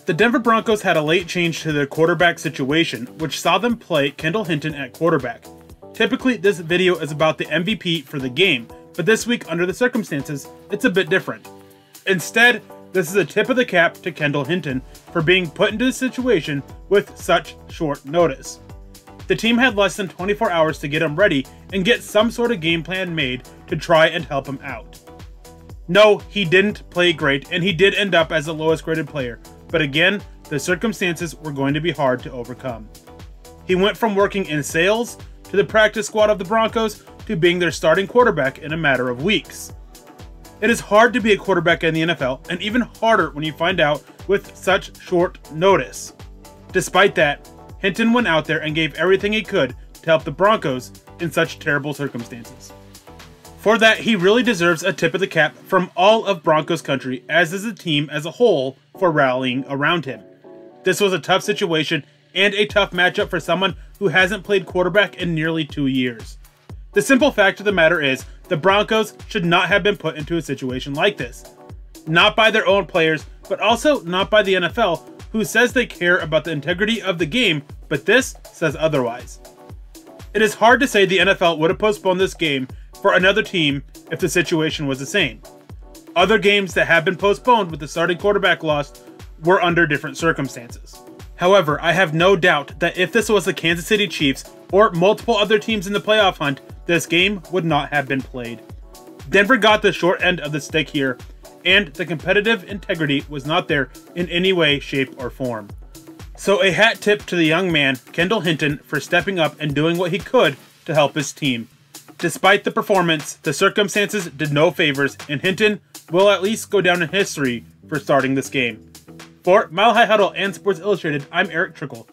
The Denver Broncos had a late change to their quarterback situation, which saw them play Kendall Hinton at quarterback. Typically, this video is about the MVP for the game, but this week, under the circumstances, it's a bit different. Instead, this is a tip of the cap to Kendall Hinton for being put into this situation with such short notice. The team had less than 24 hours to get him ready and get some sort of game plan made to try and help him out. No, he didn't play great, and he did end up as the lowest graded player, but again, the circumstances were going to be hard to overcome. He went from working in sales to the practice squad of the Broncos to being their starting quarterback in a matter of weeks. It is hard to be a quarterback in the NFL, and even harder when you find out with such short notice. Despite that, Hinton went out there and gave everything he could to help the Broncos in such terrible circumstances. For that, he really deserves a tip of the cap from all of Broncos country, as does the team as a whole, for rallying around him. This was a tough situation and a tough matchup for someone who hasn't played quarterback in nearly 2 years. The simple fact of the matter is, the Broncos should not have been put into a situation like this. Not by their own players, but also not by the NFL, who says they care about the integrity of the game, but this says otherwise. It is hard to say the NFL would have postponed this game for another team if the situation was the same. Other games that have been postponed with the starting quarterback lost were under different circumstances. However, I have no doubt that if this was the Kansas City Chiefs or multiple other teams in the playoff hunt, this game would not have been played. Denver got the short end of the stick here, and the competitive integrity was not there in any way, shape, or form. So a hat tip to the young man, Kendall Hinton, for stepping up and doing what he could to help his team. Despite the performance, the circumstances did no favors, and Hinton will at least go down in history for starting this game. For Mile High Huddle and Sports Illustrated, I'm Eric Trickle.